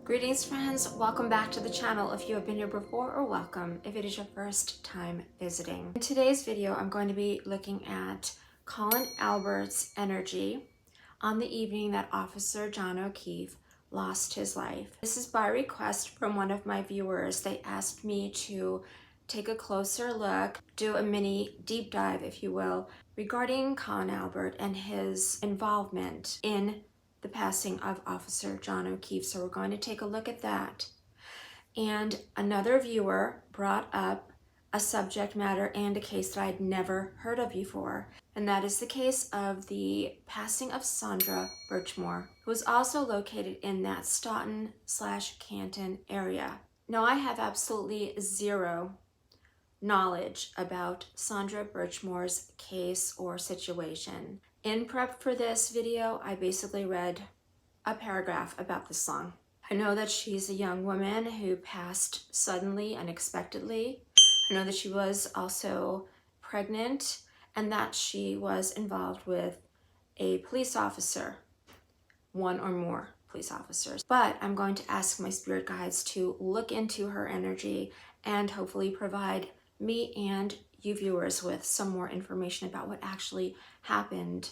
Greetings friends, welcome back to the channel. If you have been here before, or welcome if it is your first time visiting. In today's video, I'm going to be looking at Colin Albert's energy on the evening that Officer John O'Keefe lost his life. This is by request from one of my viewers. They asked me to take a closer look, do a mini deep dive, if you will, regarding Colin Albert and his involvement in the passing of Officer John O'Keefe. So we're going to take a look at that. And another viewer brought up a subject matter and a case that I'd never heard of before. And that is the case of the passing of Sandra Birchmore, who was also located in that Staunton/Canton area. Now, I have absolutely zero knowledge about Sandra Birchmore's case or situation. In prep for this video, I basically read a paragraph about the song. I know that she's a young woman who passed suddenly, unexpectedly. I know that she was also pregnant and that she was involved with a police officer, one or more police officers. But I'm going to ask my spirit guides to look into her energy and hopefully provide me and you viewers with some more information about what actually happened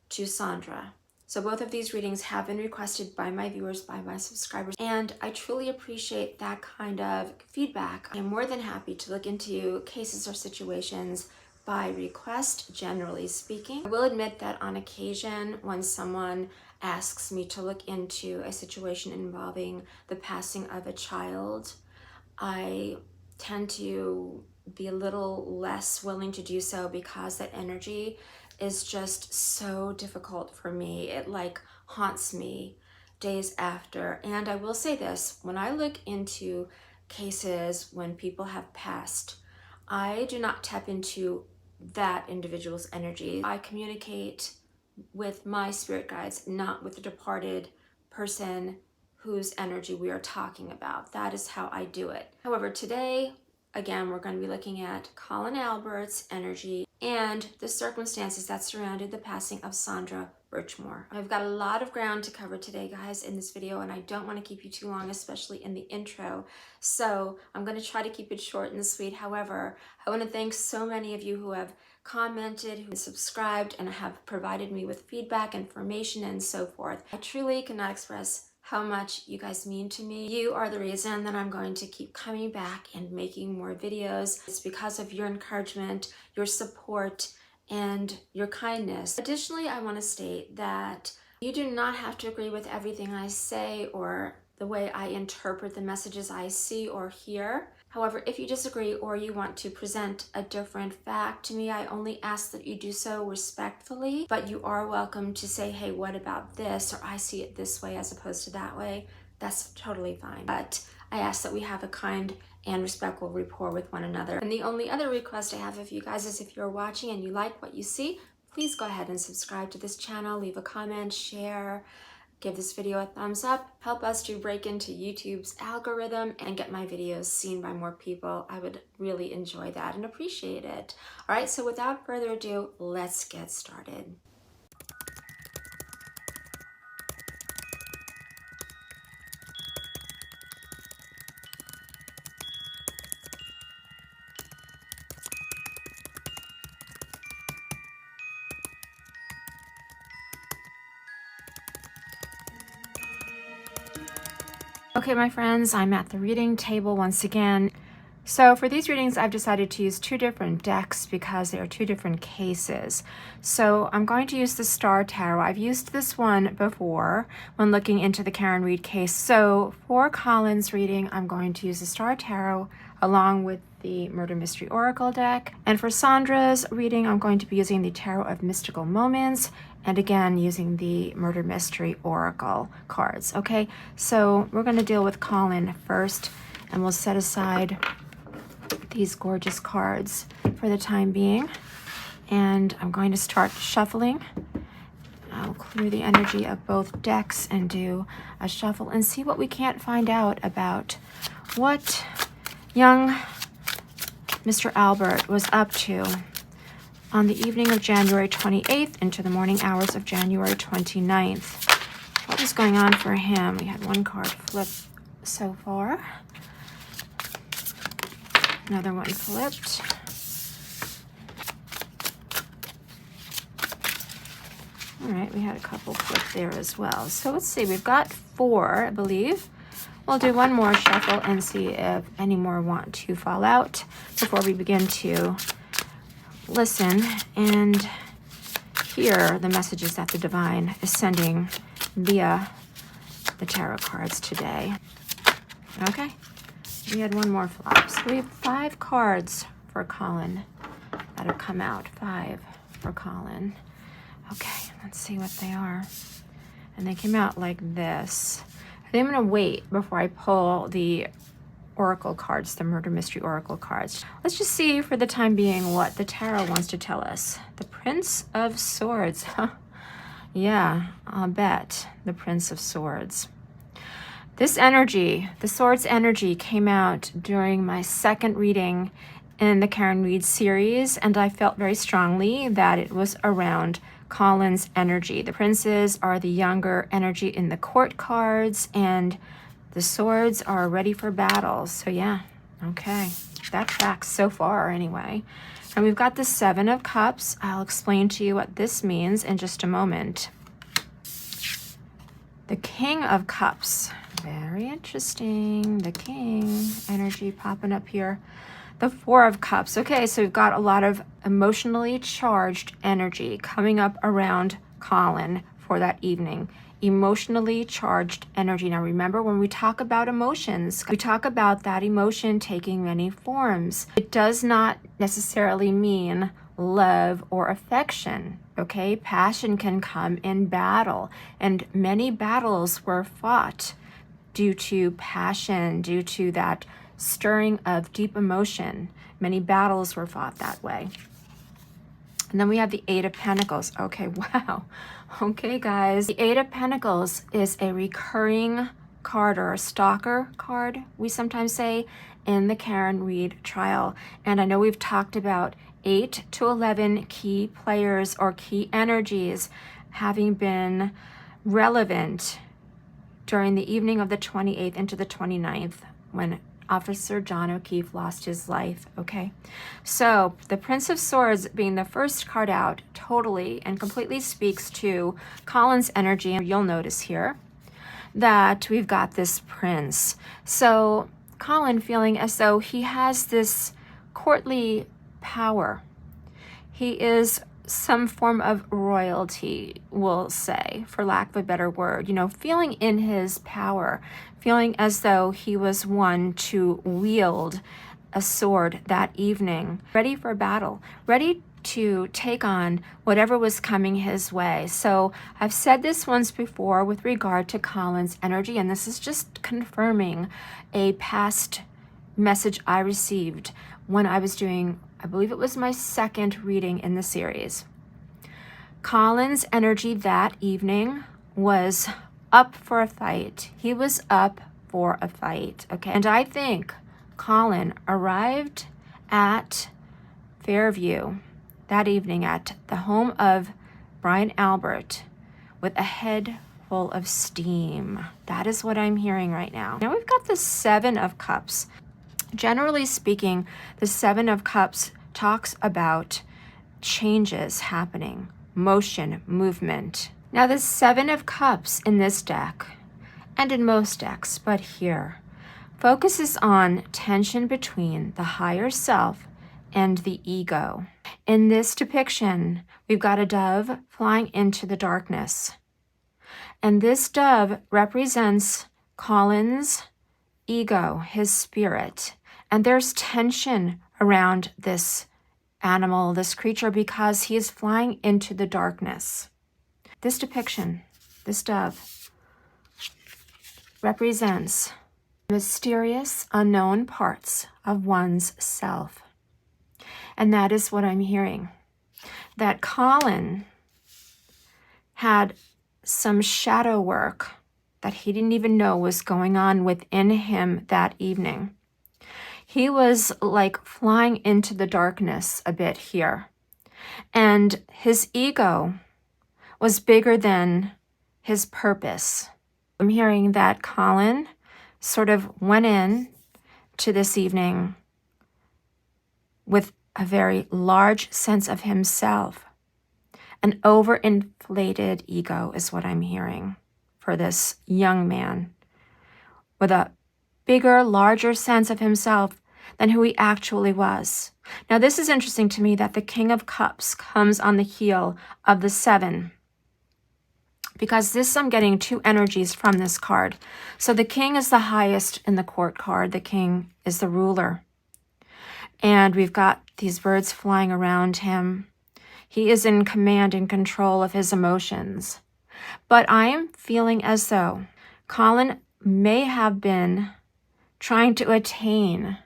to Sandra. So both of these readings have been requested by my viewers, by my subscribers, and I truly appreciate that kind of feedback. I'm more than happy to look into cases or situations by request, generally speaking. I will admit that on occasion, when someone asks me to look into a situation involving the passing of a child, I tend to be a little less willing to do so because that energy is just so difficult for me. It like haunts me days after. And I will say this, when I look into cases when people have passed, I do not tap into that individual's energy. I communicate with my spirit guides, not with the departed person whose energy we are talking about. That is how I do it. However, today, again, we're going to be looking at Colin Albert's energy and the circumstances that surrounded the passing of Sandra Birchmore. I've got a lot of ground to cover today, guys, in this video, and I don't want to keep you too long, especially in the intro. So I'm going to try to keep it short and sweet. However, I want to thank so many of you who have commented, who have subscribed, and have provided me with feedback, information, and so forth. I truly cannot express how much you guys mean to me. You are the reason that I'm going to keep coming back and making more videos. It's because of your encouragement, your support, and your kindness. Additionally, I want to state that you do not have to agree with everything I say or the way I interpret the messages I see or hear. However, if you disagree or you want to present a different fact to me, I only ask that you do so respectfully, but you are welcome to say, hey, what about this? Or I see it this way as opposed to that way. That's totally fine. But I ask that we have a kind and respectful rapport with one another. And the only other request I have of you guys is if you're watching and you like what you see, please go ahead and subscribe to this channel, leave a comment, share, give this video a thumbs up, help us to break into YouTube's algorithm and get my videos seen by more people. I would really enjoy that and appreciate it. All right, so without further ado, let's get started. Okay, my friends, I'm at the reading table once again. So for these readings, I've decided to use two different decks because they are two different cases. So I'm going to use the Star Tarot. I've used this one before when looking into the Karen Reed case. So for Colin's reading, I'm going to use the Star Tarot along with the Murder Mystery Oracle deck. And for Sandra's reading, I'm going to be using the Tarot of Mystical Moments and again using the Murder Mystery Oracle cards. Okay, so we're going to deal with Colin first, and we'll set aside these gorgeous cards for the time being. And I'm going to start shuffling. I'll clear the energy of both decks and do a shuffle and see what we can't find out about what young Mr. Albert was up to on the evening of January 28th into the morning hours of January 29th. What is going on for him? We had one card flip so far. Another one flipped. All right, we had a couple flip there as well. So let's see, we've got 4, I believe. We'll do one more shuffle and see if any more want to fall out before we begin to listen and hear the messages that the divine is sending via the tarot cards today. Okay, we had one more flop. So we have 5 cards for Colin that have come out. 5 for Colin. Okay, let's see what they are. And they came out like this. I think I'm going to wait before I pull the oracle cards, the murder mystery oracle cards. Let's just see for the time being what the tarot wants to tell us. The Prince of Swords. Yeah, I'll bet. The Prince of Swords. This energy, the Swords energy, came out during my second reading in the Karen Read series, and I felt very strongly that it was around Colin's energy. The princes are the younger energy in the court cards, and the swords are ready for battle. So yeah, okay, that tracks so far anyway. And we've got the 7 of Cups. I'll explain to you what this means in just a moment. The King of Cups, very interesting. The King energy popping up here. The 4 of Cups. Okay, so we've got a lot of emotionally charged energy coming up around Colin for that evening. Emotionally charged energy. Now remember, when we talk about emotions, we talk about that emotion taking many forms. It does not necessarily mean love or affection, okay? Passion can come in battle, and many battles were fought due to passion, due to that stirring of deep emotion. Many battles were fought that way. And then we have the 8 of Pentacles. Okay, wow. Okay, guys. The 8 of Pentacles is a recurring card, or a stalker card, we sometimes say, in the Karen Read trial. And I know we've talked about 8 to 11 key players or key energies having been relevant during the evening of the 28th into the 29th when Officer John O'Keefe lost his life, okay? So the Prince of Swords being the first card out totally and completely speaks to Colin's energy. And you'll notice here that we've got this prince. So Colin feeling as though he has this courtly power. He is some form of royalty, we'll say, for lack of a better word, you know, feeling in his power, feeling as though he was one to wield a sword that evening, ready for battle, ready to take on whatever was coming his way. So I've said this once before with regard to Colin's energy, and this is just confirming a past message I received when I was doing, I believe it was my second reading in the series. Colin's energy that evening was up for a fight. He was up for a fight, okay? And I think Colin arrived at Fairview that evening at the home of Brian Albert with a head full of steam. That is what I'm hearing right now. Now we've got the 7 of Cups. Generally speaking, the 7 of Cups talks about changes happening, motion, movement. Now the 7 of Cups in this deck, and in most decks, but here, focuses on tension between the higher self and the ego. In this depiction, we've got a dove flying into the darkness. And this dove represents Colin's ego, his spirit. And there's tension around this animal, this creature, because he is flying into the darkness. This depiction, this dove, represents mysterious, unknown parts of one's self. And that is what I'm hearing. That Colin had some shadow work that he didn't even know was going on within him that evening. He was like flying into the darkness a bit here. And his ego was bigger than his purpose. I'm hearing that Colin sort of went in to this evening with a very large sense of himself. An overinflated ego is what I'm hearing for this young man, with a bigger, larger sense of himself than who he actually was. Now, this is interesting to me that the King of Cups comes on the heel of the 7, because I'm getting 2 energies from this card. So the King is the highest in the court card. The King is the ruler. And we've got these birds flying around him. He is in command and control of his emotions. But I am feeling as though Colin may have been trying to attain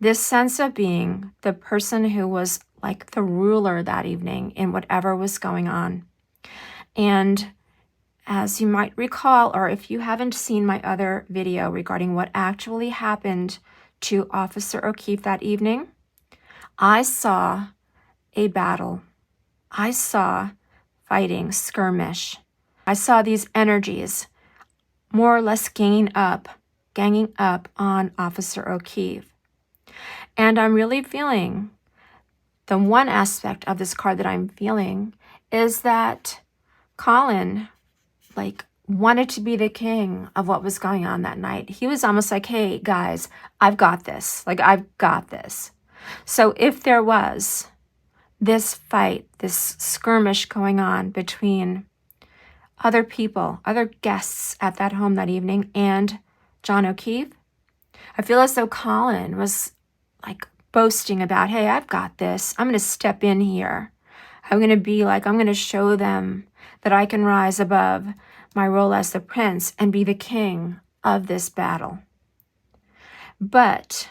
this sense of being the person who was like the ruler that evening in whatever was going on. And as you might recall, or if you haven't seen my other video regarding what actually happened to Officer O'Keefe that evening, I saw a battle. I saw fighting, skirmish. I saw these energies more or less ganging up on Officer O'Keefe. And I'm really feeling, the one aspect of this card that I'm feeling is that Colin wanted to be the king of what was going on that night. He was almost like, hey guys, I've got this. I've got this. So if there was this fight, this skirmish going on between other people, other guests at that home that evening and John O'Keefe, I feel as though Colin was boasting about, hey, I've got this. I'm going to step in here. I'm going to show them that I can rise above my role as the prince and be the king of this battle. But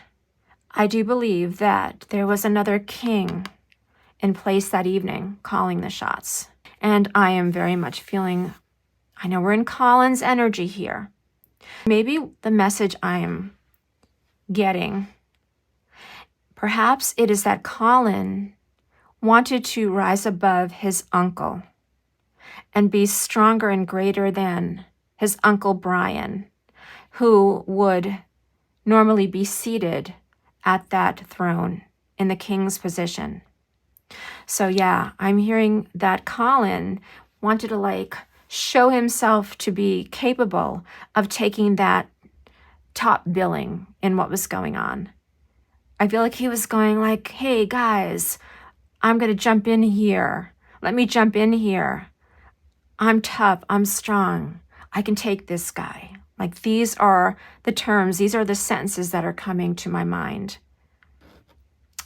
I do believe that there was another king in place that evening calling the shots. And I am very much feeling, I know we're in Colin's energy here. Maybe the message I am getting, perhaps it is that Colin wanted to rise above his uncle and be stronger and greater than his Uncle Brian, who would normally be seated at that throne in the king's position. So yeah, I'm hearing that Colin wanted to show himself to be capable of taking that top billing in what was going on. I feel like he was going hey guys, I'm going to jump in here. Let me jump in here. I'm tough. I'm strong. I can take this guy. These are the terms. These are the sentences that are coming to my mind.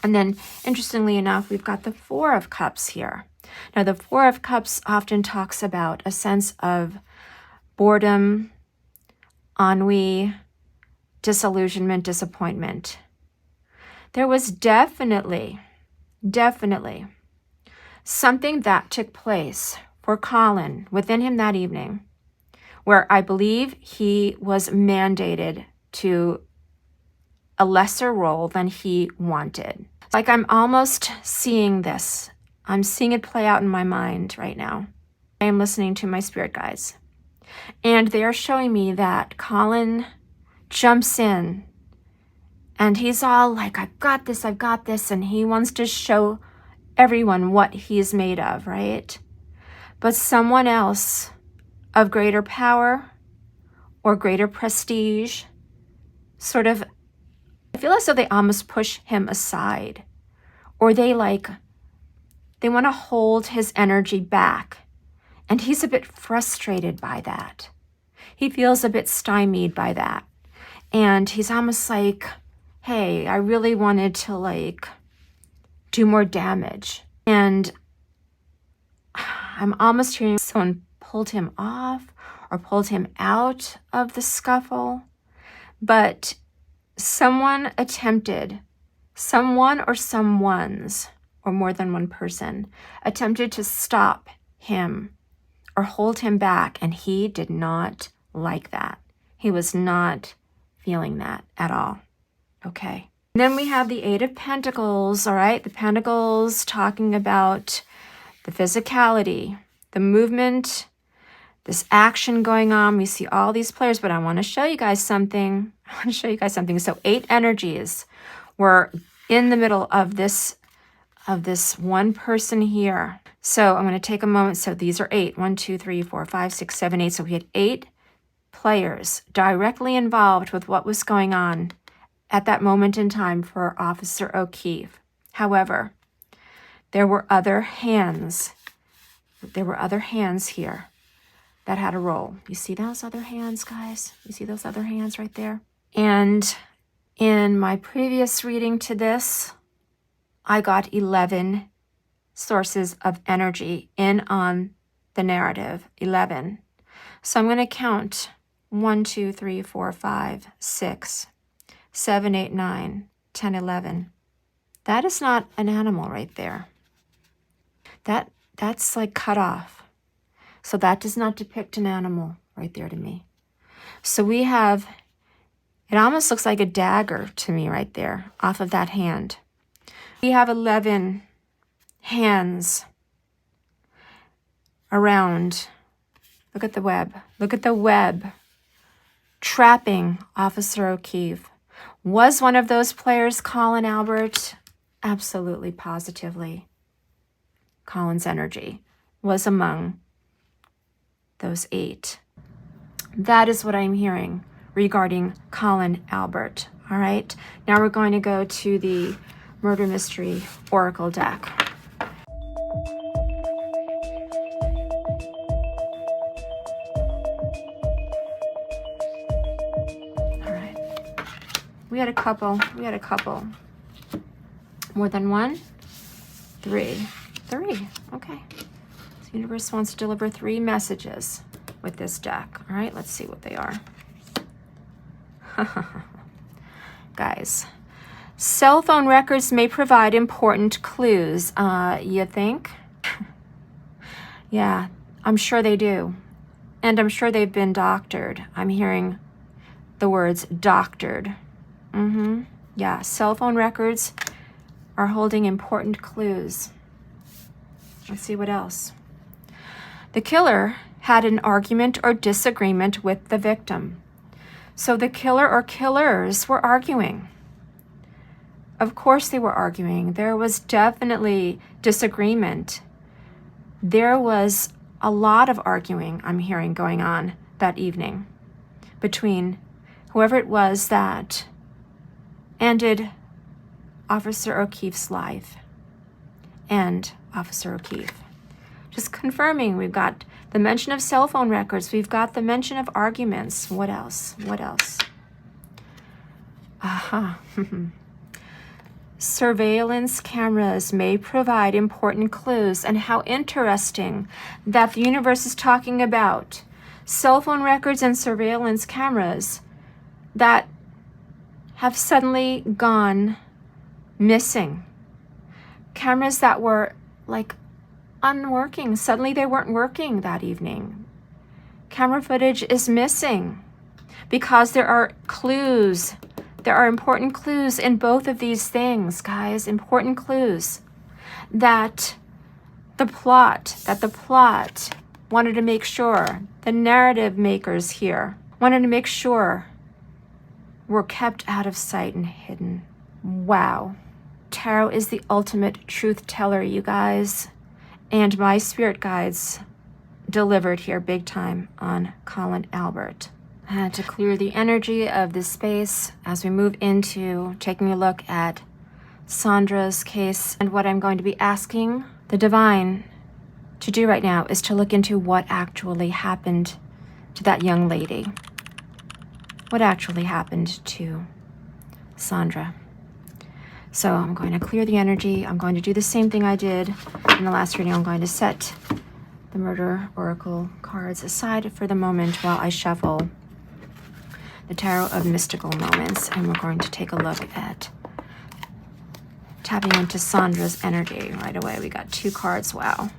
And then, interestingly enough, we've got the 4 of Cups here. Now, the 4 of Cups often talks about a sense of boredom, ennui, disillusionment, disappointment. There was definitely something that took place for Colin within him that evening, where I believe he was mandated to a lesser role than he wanted. I'm almost seeing this. I'm seeing it play out in my mind right now. I am listening to my spirit guides. And they are showing me that Colin jumps in and he's all I've got this, and he wants to show everyone what he's made of, right? But someone else of greater power or greater prestige I feel as though they almost push him aside, or they want to hold his energy back. And he's a bit frustrated by that. He feels a bit stymied by that. And he's almost hey, I really wanted to do more damage. And I'm almost hearing someone pulled him off or pulled him out of the scuffle. But someone or someones, or more than one person, attempted to stop him or hold him back, and he did not like that. He was not feeling that at all. Okay. Then we have the 8 of Pentacles, all right? The Pentacles talking about the physicality, the movement, this action going on. We see all these players, but I want to show you guys something. So 8 energies were in the middle of this one person here. So I'm going to take a moment. So these are 8. 1, 2, 3, 4, 5, 6, 7, 8. So we had 8 players directly involved with what was going on at that moment in time for Officer O'Keefe. However, there were other hands. There were other hands here that had a role. You see those other hands, guys? You see those other hands right there? And in my previous reading to this, I got 11 sources of energy in on the narrative, 11. So I'm going to count 1, 2, 3, 4, 5, 6, 7, 8, 9, 10, 11. That is not an animal right there. That's like cut off. So that does not depict an animal right there to me. So we have, it almost looks like a dagger to me right there off of that hand. We have 11 hands around. Look at the web. Look at the web trapping Officer O'Keefe. Was one of those players Colin Albert? Absolutely, positively. Colin's energy was among those 8. That is what I'm hearing regarding Colin Albert. All right, now we're going to go to the Murder Mystery Oracle deck. All right, we had a couple. More than one? 3. Okay. The universe wants to deliver 3 messages with this deck. All right, let's see what they are. Guys, cell phone records may provide important clues. You think? Yeah, I'm sure they do. And I'm sure they've been doctored. I'm hearing the words doctored. Yeah, cell phone records are holding important clues. Let's see what else. The killer had an argument or disagreement with the victim. So the killer or killers were arguing. Of course they were arguing. There was definitely disagreement. There was a lot of arguing, I'm hearing, going on that evening between whoever it was that ended Officer O'Keefe's life and Officer O'Keefe. Just confirming, we've got the mention of cell phone records. We've got the mention of arguments. What else? What else? Aha. Surveillance cameras may provide important clues, and how interesting that the universe is talking about cell phone records and surveillance cameras that have suddenly gone missing. Cameras that were like unworking. Suddenly they weren't working that evening. Camera footage is missing because there are clues. There are important clues in both of these things, guys. Important clues that the plot wanted to make sure, the narrative makers here wanted to make sure were kept out of sight and hidden. Wow. Tarot is the ultimate truth teller, you guys. And my spirit guides delivered here big time on Colin Albert. I had to clear the energy of this space as we move into taking a look at Sandra's case. And what I'm going to be asking the divine to do right now is to look into what actually happened to that young lady. What actually happened to Sandra. So I'm going to clear the energy. I'm going to do the same thing I did in the last reading. I'm going to set the Murder Oracle cards aside for the moment while I shuffle the Tarot of Mystical Moments. And we're going to take a look at tapping into Sandra's energy right away. We got 2 cards. Wow.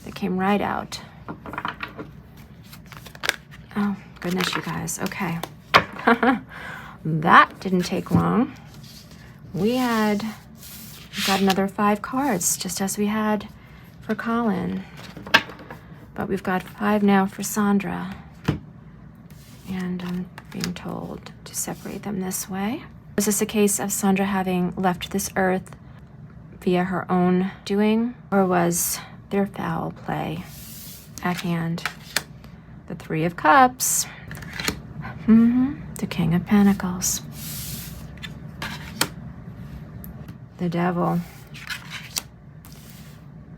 They came right out. Oh, goodness, you guys. Okay. That didn't take long. We got another 5 cards, just as we had for Colin. But we've got 5 now for Sandra. And I'm being told to separate them this way. Was this a case of Sandra having left this earth via her own doing, or was there foul play at hand? The 3 of Cups. The King of Pentacles. The Devil.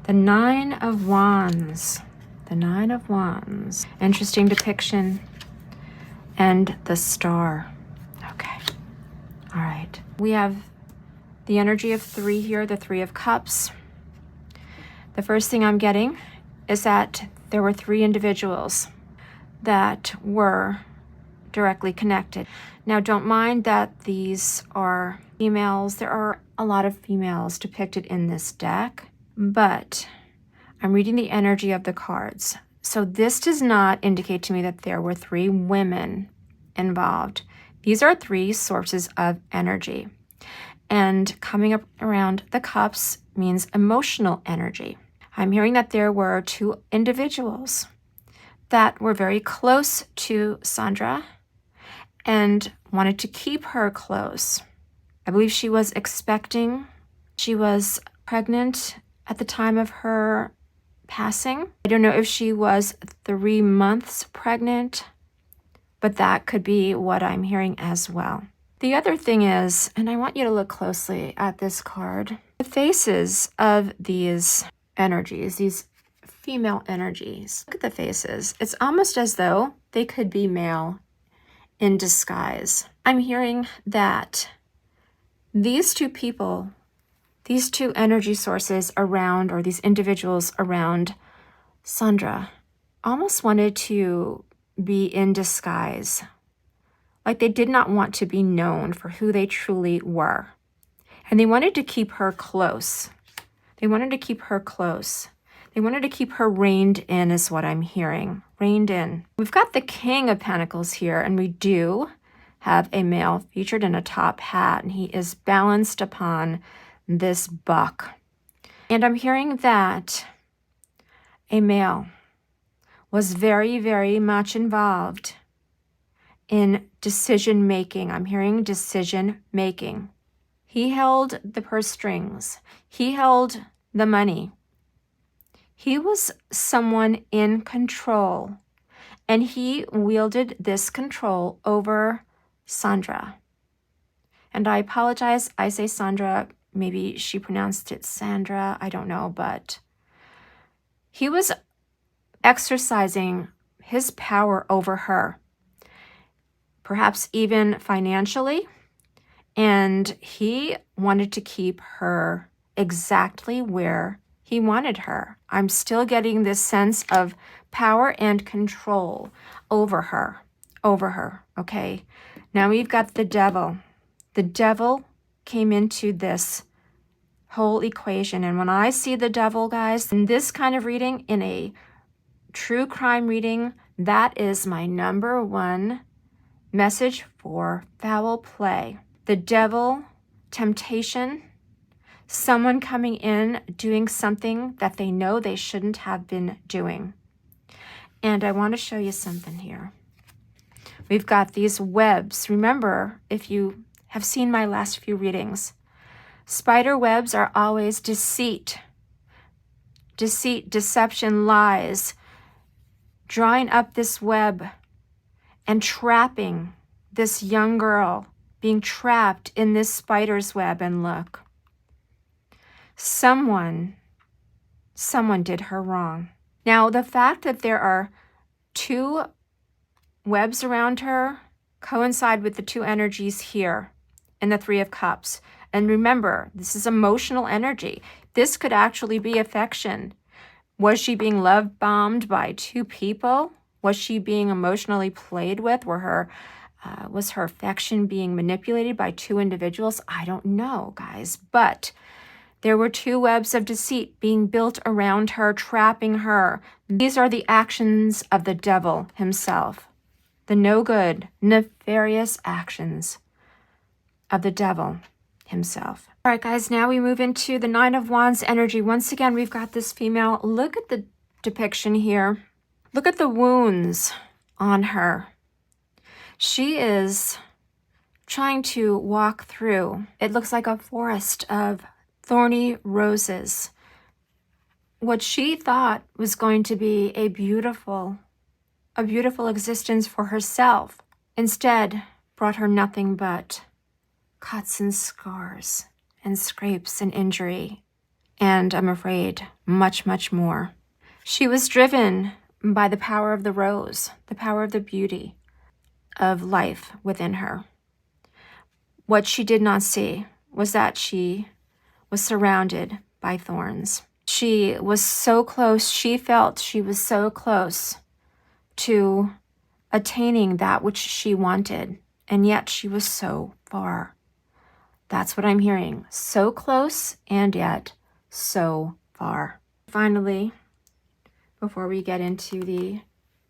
The 9 of Wands. The 9 of Wands. Interesting depiction. And the Star. Okay. All right. We have the energy of 3 here, the 3 of Cups. The first thing I'm getting is that there were 3 individuals that were directly connected. Now, don't mind that these are females. There are a lot of females depicted in this deck, but I'm reading the energy of the cards. So this does not indicate to me that there were 3 women involved. These are 3 sources of energy. And coming up around the cups means emotional energy. I'm hearing that there were 2 individuals that were very close to Sandra and wanted to keep her close. I believe she was expecting. She was pregnant at the time of her passing. I don't know if she was 3 months pregnant, but that could be what I'm hearing as well. The other thing is, and I want you to look closely at this card, the faces of these energies, these female energies. Look at the faces. It's almost as though they could be male in disguise. I'm hearing that these 2 people, these 2 energy sources around, or these individuals around Sandra, almost wanted to be in disguise. Like they did not want to be known for who they truly were. And they wanted to keep her close. They wanted to keep her close. They wanted to keep her reined in, is what I'm hearing. Reined in. We've got the King of Pentacles here, and we do have a male featured in a top hat, and he is balanced upon this buck. And I'm hearing that a male was very, very much involved in decision making. I'm hearing decision making. He held the purse strings. He held the money. He was someone in control, and he wielded this control over Sandra. And I apologize, I say Sandra, maybe she pronounced it Sandra, I don't know, but he was exercising his power over her, perhaps even financially, and he wanted to keep her exactly where he wanted her. I'm still getting this sense of power and control over her, okay? Now we've got the Devil. The Devil came into this whole equation, and when I see the Devil, guys, in this kind of reading, in a true crime reading, that is my #1 message for foul play. The Devil, temptation, someone coming in doing something that they know they shouldn't have been doing. And I want to show you something here. We've got these webs. Remember, if you have seen my last few readings, spider webs are always deceit. Deceit, deception, lies. Drawing up this web and trapping this young girl, being trapped in this spider's web. And look, someone did her wrong. Now, the fact that there are 2 webs around her coincide with the 2 energies here in the 3 of Cups. And remember, this is emotional energy. This could actually be affection. Was she being love bombed by 2 people? Was she being emotionally played with? Was her affection being manipulated by 2 individuals? I don't know, guys. But there were 2 webs of deceit being built around her, trapping her. These are the actions of the Devil himself. The no good, nefarious actions of the Devil himself. All right, guys, now we move into the 9 of Wands energy. Once again, we've got this female. Look at the depiction here. Look at the wounds on her. She is trying to walk through. It looks like a forest of thorny roses. What she thought was going to be a beautiful existence for herself, instead brought her nothing but cuts and scars and scrapes and injury, and I'm afraid much, much more. She was driven by the power of the rose, the power of the beauty of life within her. What she did not see was that she was surrounded by thorns. She was so close, she felt she was so close to attaining that which she wanted, and yet she was so far. That's what I'm hearing. So close and yet so far. Finally, before we get into the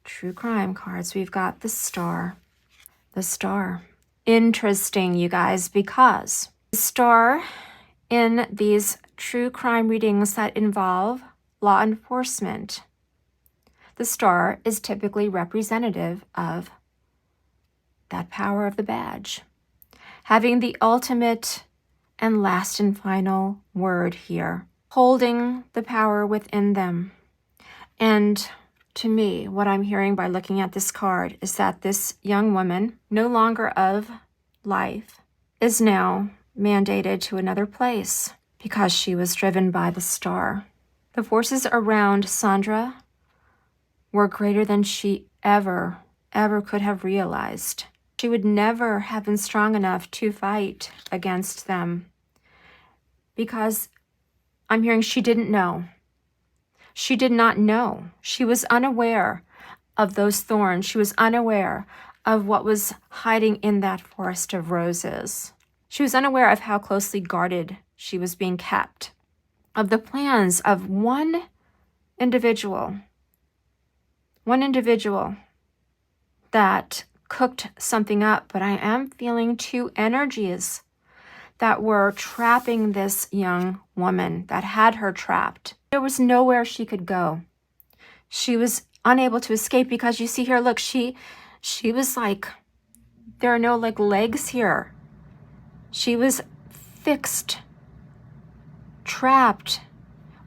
true crime cards, we've got the Star. The Star. Interesting, you guys, because the Star in these true crime readings that involve law enforcement, the Star is typically representative of that power of the badge, having the ultimate and last and final word here, holding the power within them. And to me, what I'm hearing by looking at this card is that this young woman, no longer of life, is now mandated to another place because she was driven by the Star. The forces around Sandra were greater than she ever could have realized. She would never have been strong enough to fight against them because I'm hearing she didn't know. She did not know. She was unaware of those thorns. She was unaware of what was hiding in that forest of roses. She was unaware of how closely guarded she was being kept, of the plans of one individual that cooked something up. But I am feeling two energies that were trapping this young woman, that had her trapped. There was nowhere she could go. She was unable to escape because you see here, look, she was like, there are no like legs here. She was fixed, trapped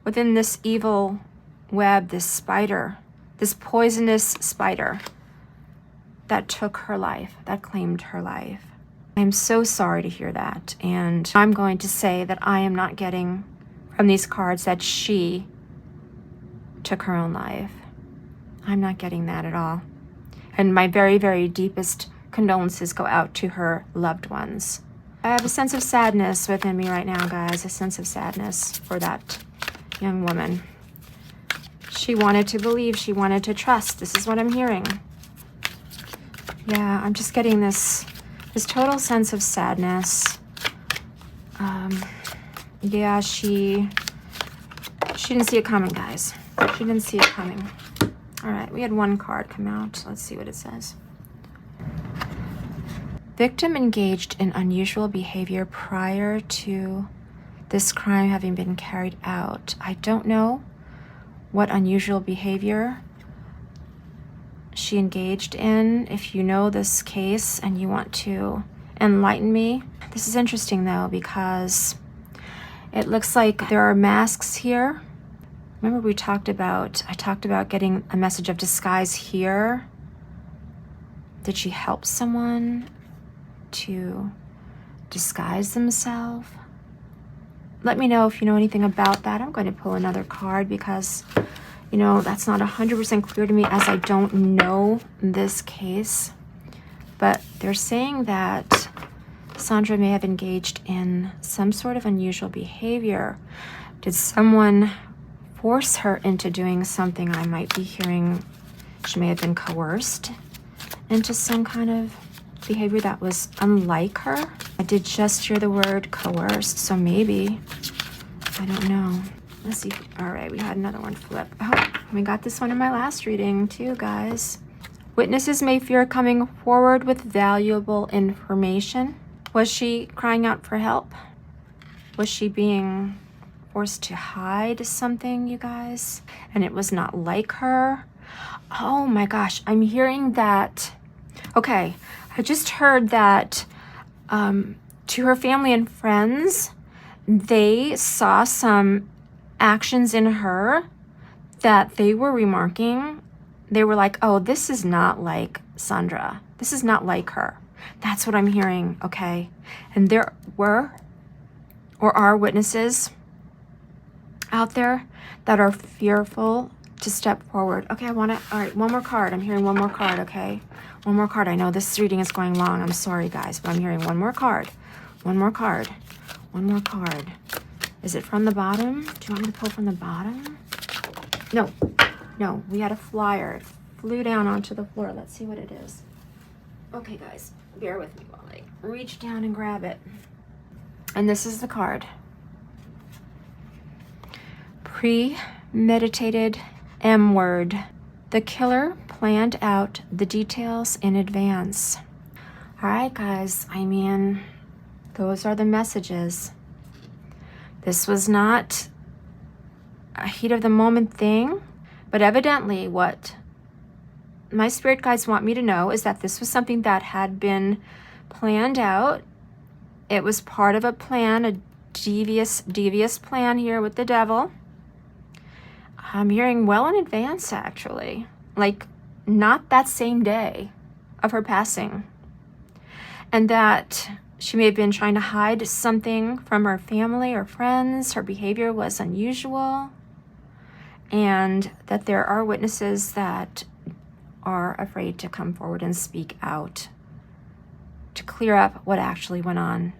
within this evil web, this spider, this poisonous spider that took her life, that claimed her life. I'm so sorry to hear that. And I'm going to say that I am not getting from these cards that she took her own life. I'm not getting that at all. And my very, very deepest condolences go out to her loved ones. I have a sense of sadness within me right now, guys, a sense of sadness for that young woman. She wanted to believe, she wanted to trust. This is what I'm hearing. Yeah, I'm just getting this total sense of sadness. Yeah, she didn't see it coming, guys. She didn't see it coming. All right, we had one card come out. Let's see what it says. Victim engaged in unusual behavior prior to this crime having been carried out. I don't know what unusual behavior she engaged in. If you know this case and you want to enlighten me. This is interesting though, because it looks like there are masks here. Remember I talked about getting a message of disguise here. Did she help someone to disguise themselves? Let me know if you know anything about that. I'm going to pull another card because, you know, that's not 100% clear to me as I don't know this case. But they're saying that Sandra may have engaged in some sort of unusual behavior. Did someone force her into doing something? I might be hearing she may have been coerced into some kind of behavior that was unlike her. I did just hear the word coerced, so maybe, I don't know. Let's see. All right, we had another one flip. Oh, we got this one in my last reading too, guys. Witnesses may fear coming forward with valuable information. Was she crying out for help? Was she being forced to hide something, you guys, and it was not like her. Oh my gosh, I'm hearing that. Okay, I just heard that to her family and friends, they saw some actions in her that they were remarking. They were like, oh, this is not like Sandra. This is not like her. That's what I'm hearing, okay? And there were or are witnesses out there that are fearful to step forward. Okay, all right, one more card. I'm hearing one more card, okay? One more card. I know this reading is going long. I'm sorry, guys, but I'm hearing one more card. One more card. One more card. Is it from the bottom? Do you want me to pull from the bottom? No. No, we had a flyer. It flew down onto the floor. Let's see what it is. Okay, guys, bear with me while I reach down and grab it. And this is the card. Premeditated M word. The killer planned out the details in advance. All right, guys, I mean, those are the messages. This was not a heat of the moment thing, but evidently what my spirit guides want me to know is that this was something that had been planned out. It was part of a plan, a devious plan here with the devil. I'm hearing well in advance, actually, like not that same day of her passing, and that she may have been trying to hide something from her family or friends. Her behavior was unusual, and that there are witnesses that are afraid to come forward and speak out to clear up what actually went on.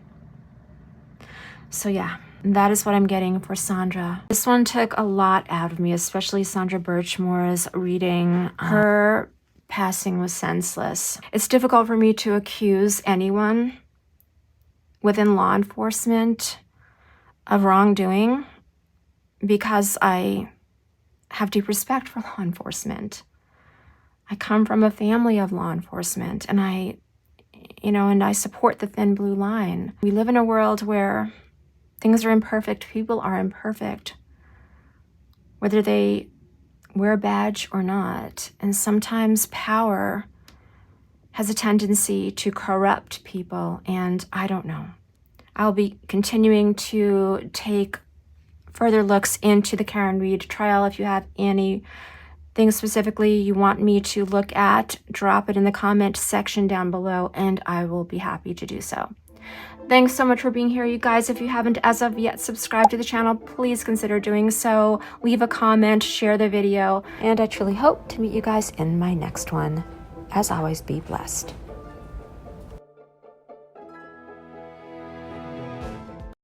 So yeah, that is what I'm getting for Sandra. This one took a lot out of me, especially Sandra Birchmore's reading. Her passing was senseless. It's difficult for me to accuse anyone within law enforcement of wrongdoing because I have deep respect for law enforcement. I come from a family of law enforcement, and I support the thin blue line. We live in a world where things are imperfect, people are imperfect, whether they wear a badge or not. And sometimes power has a tendency to corrupt people, and I don't know. I'll be continuing to take further looks into the Karen Reed trial. If you have anything specifically you want me to look at, drop it in the comment section down below, and I will be happy to do so. Thanks so much for being here, you guys. If you haven't as of yet subscribed to the channel, please consider doing so. Leave a comment, share the video, and I truly hope to meet you guys in my next one. As always, be blessed.